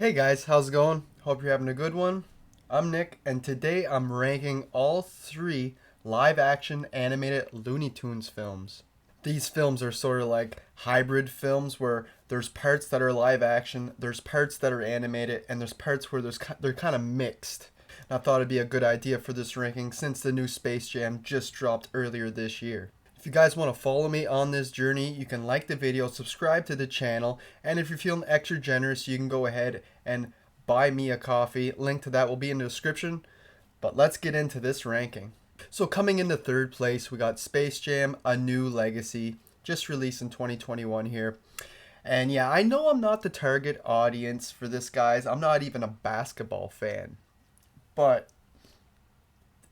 Hey guys, how's it going? Hope you're having a good one. I'm Nick, and today I'm ranking all three live action animated Looney Tunes films. These films are sort of like hybrid films where there's parts that are live action, there's parts that are animated, and there's parts where they're kind of mixed. And I thought it'd be a good idea for this ranking since the new Space Jam just dropped earlier this year. If you guys want to follow me on this journey, you can like the video, subscribe to the channel, and if you're feeling extra generous, you can go ahead and buy me a coffee. Link to that will be in the description. But let's get into this ranking. So coming into third place, we got Space Jam: A New Legacy, just released in 2021 here. And yeah, I know I'm not the target audience for this, guys. I'm not even a basketball fan. But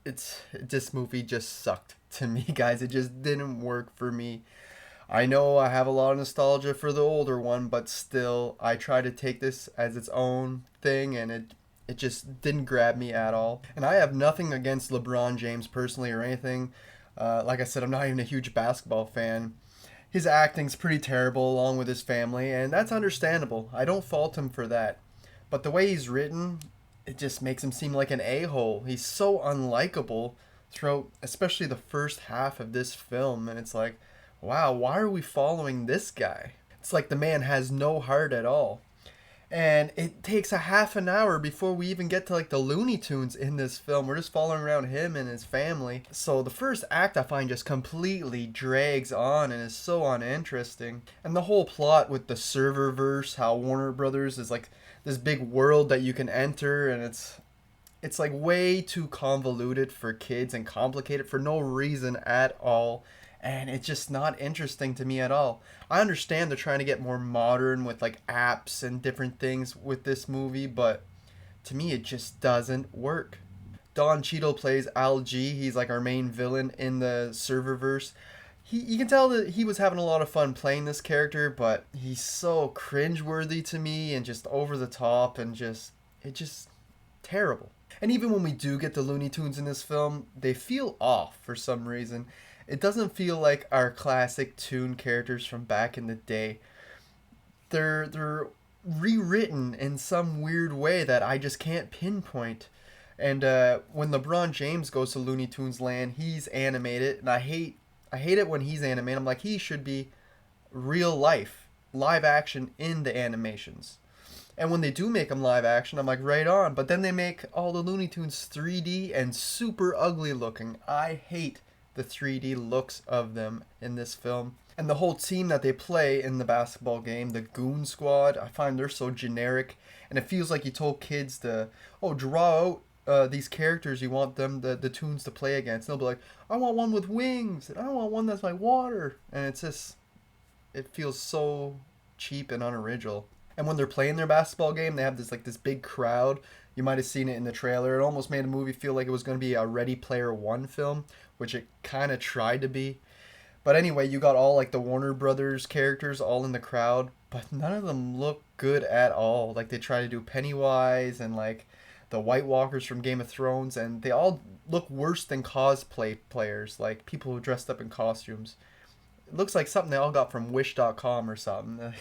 this movie just sucked to me, guys. It just didn't work for me. I know I have a lot of nostalgia for the older one, but still, I try to take this as its own thing, and it just didn't grab me at all. And I have nothing against LeBron James personally or anything. Like I said, I'm not even a huge basketball fan. His acting's pretty terrible along with his family, and that's understandable. I don't fault him for that. But the way he's written, it just makes him seem like an a-hole. He's so unlikable throughout, especially the first half of this film, and it's like, wow, why are we following this guy? It's like the man has no heart at all. And it takes a half an hour before we even get to like the Looney Tunes in this film. We're just following around him and his family. So the first act I find just completely drags on and is so uninteresting. And the whole plot with the server verse, how Warner Brothers is like this big world that you can enter, and it's like way too convoluted for kids and complicated for no reason at all. And it's just not interesting to me at all. I understand they're trying to get more modern with like apps and different things with this movie, but to me it just doesn't work. Don Cheadle plays LG. He's like our main villain in the serververse. You can tell that he was having a lot of fun playing this character, but he's so cringeworthy to me and just over the top and just terrible. And even when we do get the Looney Tunes in this film, they feel off for some reason. It doesn't feel like our classic Toon characters from back in the day. They're rewritten in some weird way that I just can't pinpoint. And when LeBron James goes to Looney Tunes land, he's animated, and I hate it when he's animated. I'm like, he should be real life, live action in the animations. And when they do make them live action, I'm like, right on. But then they make all the Looney Tunes 3D and super ugly looking. I hate the 3D looks of them in this film. And the whole team that they play in the basketball game, the Goon Squad, I find they're so generic. And it feels like you told kids to, draw out these characters you want them, the Toons to play against. And they'll be like, I want one with wings, and I want one that's like water. And it's just, it feels so cheap and unoriginal. And when they're playing their basketball game, they have this big crowd. You might have seen it in the trailer. It almost made a movie feel like it was going to be a Ready Player One film, which it kind of tried to be. But anyway, you got all like the Warner Brothers characters all in the crowd, but none of them look good at all. Like they try to do Pennywise and like the White Walkers from Game of Thrones, and they all look worse than cosplay players, like people who dressed up in costumes. It looks like something they all got from Wish.com or something.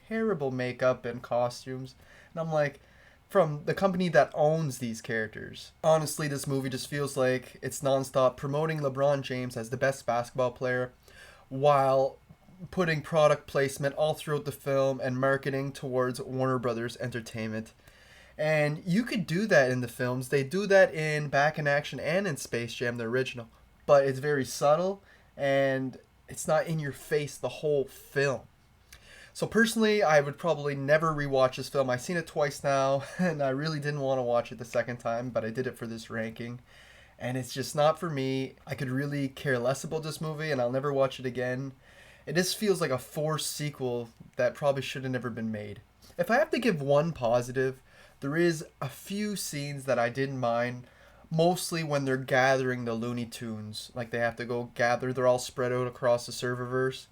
Terrible makeup and costumes. And I'm like, from the company that owns these characters. Honestly, this movie just feels like it's nonstop promoting LeBron James as the best basketball player while putting product placement all throughout the film and marketing towards Warner Brothers Entertainment. And you could do that in the films. They do that in Back in Action and in Space Jam, the original. But it's very subtle and it's not in your face the whole film. So personally, I would probably never rewatch this film. I've seen it twice now, and I really didn't want to watch it the second time, but I did it for this ranking. And it's just not for me. I could really care less about this movie, and I'll never watch it again. It just feels like a forced sequel that probably should have never been made. If I have to give one positive, there is a few scenes that I didn't mind, mostly when they're gathering the Looney Tunes. Like they have to go gather, they're all spread out across the serververse.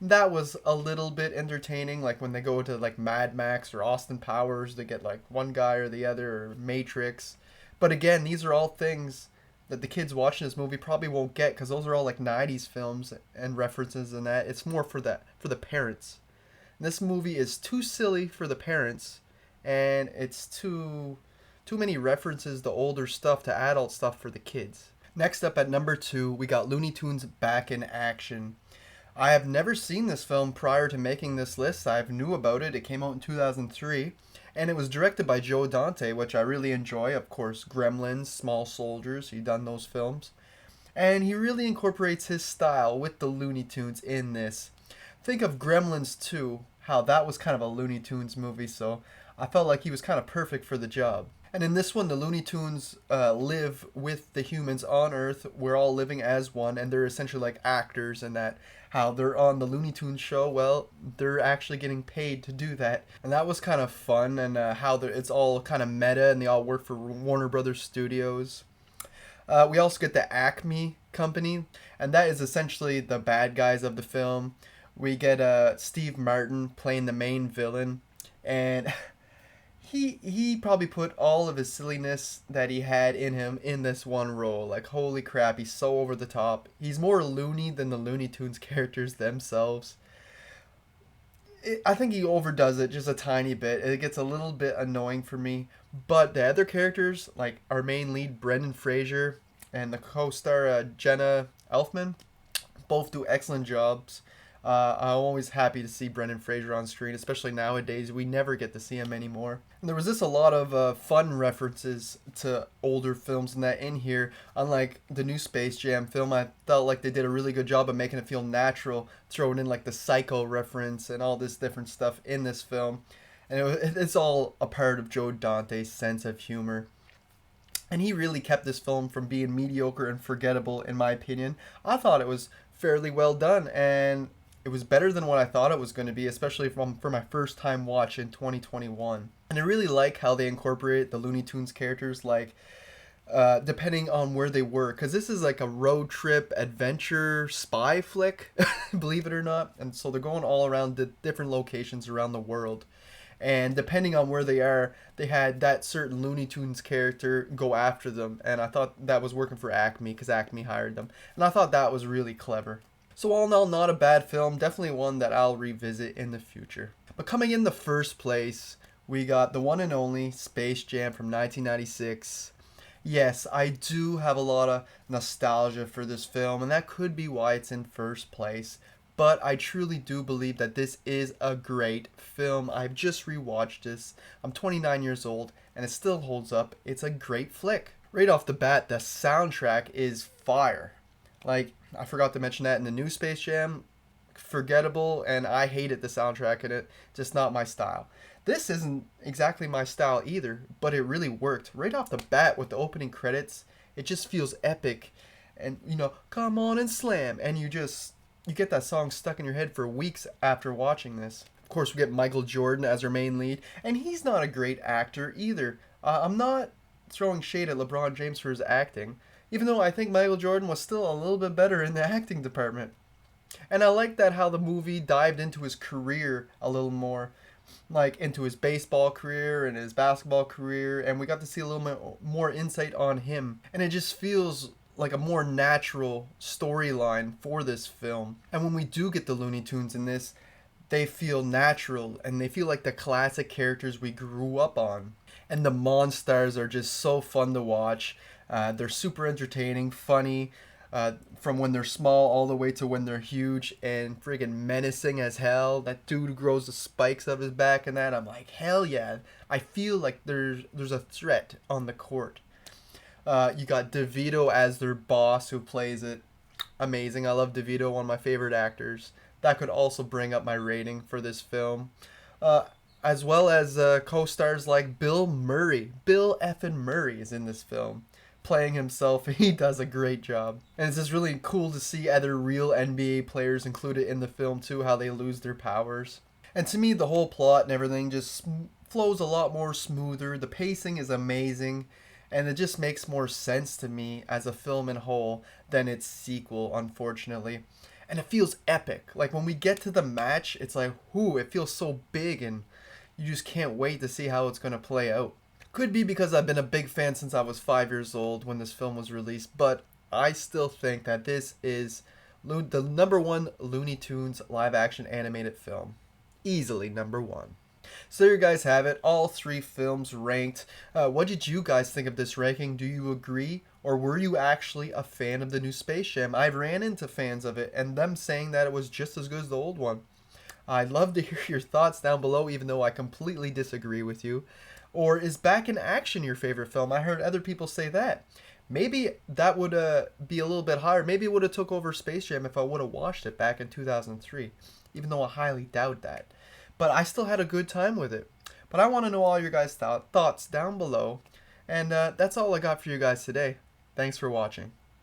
That was a little bit entertaining, like when they go to like Mad Max or Austin Powers, they get like one guy or the other, or Matrix. But again, these are all things that the kids watching this movie probably won't get, because those are all like 90s films and references and that. It's more for the parents. And this movie is too silly for the parents and it's too many references to older stuff to adult stuff for the kids. Next up at number 2, we got Looney Tunes Back in Action. I have never seen this film prior to making this list. I knew about it. It came out in 2003, and it was directed by Joe Dante, which I really enjoy. Of course, Gremlins, Small Soldiers, he done those films. And he really incorporates his style with the Looney Tunes in this. Think of Gremlins 2, how that was kind of a Looney Tunes movie, so I felt like he was kind of perfect for the job. And in this one, the Looney Tunes live with the humans on Earth. We're all living as one, and they're essentially like actors, and that how they're on the Looney Tunes show. Well, they're actually getting paid to do that, and that was kind of fun. And how it's all kind of meta, and they all work for Warner Brothers Studios. We also get the Acme Company, and that is essentially the bad guys of the film. We get Steve Martin playing the main villain, and he probably put all of his silliness that he had in him in this one role. Like, holy crap, he's so over the top. He's more loony than the Looney Tunes characters themselves. I think he overdoes it just a tiny bit. It gets a little bit annoying for me. But the other characters, like our main lead, Brendan Fraser, and the co-star Jenna Elfman, both do excellent jobs. I'm always happy to see Brendan Fraser on screen, especially nowadays. We never get to see him anymore. And there was just a lot of fun references to older films and that in here. Unlike the new Space Jam film, I felt like they did a really good job of making it feel natural, throwing in like the Psycho reference and all this different stuff in this film. And it's all a part of Joe Dante's sense of humor. And he really kept this film from being mediocre and forgettable, in my opinion. I thought it was fairly well done, and it was better than what I thought it was going to be, especially for my first time watch in 2021. And I really like how they incorporate the Looney Tunes characters, like depending on where they were, because this is like a road trip adventure spy flick, believe it or not. And so they're going all around the different locations around the world. And depending on where they are, they had that certain Looney Tunes character go after them. And I thought that was working for Acme, because Acme hired them. And I thought that was really clever. So all in all, not a bad film. Definitely one that I'll revisit in the future. But coming in the first place, we got the one and only Space Jam from 1996. Yes, I do have a lot of nostalgia for this film, and that could be why it's in first place. But I truly do believe that this is a great film. I've just rewatched this. I'm 29 years old, and it still holds up. It's a great flick. Right off the bat, the soundtrack is fire. Like, I forgot to mention that in the new Space Jam, forgettable, and I hated the soundtrack in it. Just not my style. This isn't exactly my style either, but it really worked. Right off the bat with the opening credits, it just feels epic. And, come on and slam. And you get that song stuck in your head for weeks after watching this. Of course, we get Michael Jordan as our main lead, and he's not a great actor either. I'm not throwing shade at LeBron James for his acting, even though I think Michael Jordan was still a little bit better in the acting department. And I like that how the movie dived into his career a little more, like into his baseball career and his basketball career, and we got to see a little bit more insight on him. And it just feels like a more natural storyline for this film. And when we do get the Looney Tunes in this, they feel natural and they feel like the classic characters we grew up on. And the Monstars are just so fun to watch. They're super entertaining, funny, from when they're small all the way to when they're huge, and friggin' menacing as hell. That dude who grows the spikes up his back and that, I'm like, hell yeah. I feel like there's a threat on the court. You got DeVito as their boss who plays it. Amazing. I love DeVito, one of my favorite actors. That could also bring up my rating for this film. As well as co-stars like Bill Murray. Bill effing Murray is in this film, playing himself. He does a great job. And it's just really cool to see other real NBA players included in the film too, how they lose their powers. And to me, the whole plot and everything just flows a lot more smoother. The pacing is amazing. And it just makes more sense to me as a film in whole than its sequel, unfortunately. And it feels epic. Like when we get to the match, it's like, whoo, it feels so big and you just can't wait to see how it's going to play out. Could be because I've been a big fan since I was 5 years old when this film was released, but I still think that this is the number one Looney Tunes live action animated film. Easily number one. So there you guys have it, all three films ranked. What did you guys think of this ranking? Do you agree? Or were you actually a fan of the new Space Jam? I ran into fans of it and them saying that it was just as good as the old one. I'd love to hear your thoughts down below, even though I completely disagree with you. Or is Back in Action your favorite film? I heard other people say that. Maybe that would be a little bit higher. Maybe it would have took over Space Jam if I would have watched it back in 2003, even though I highly doubt that. But I still had a good time with it. But I want to know all your guys' thoughts down below. And that's all I got for you guys today. Thanks for watching.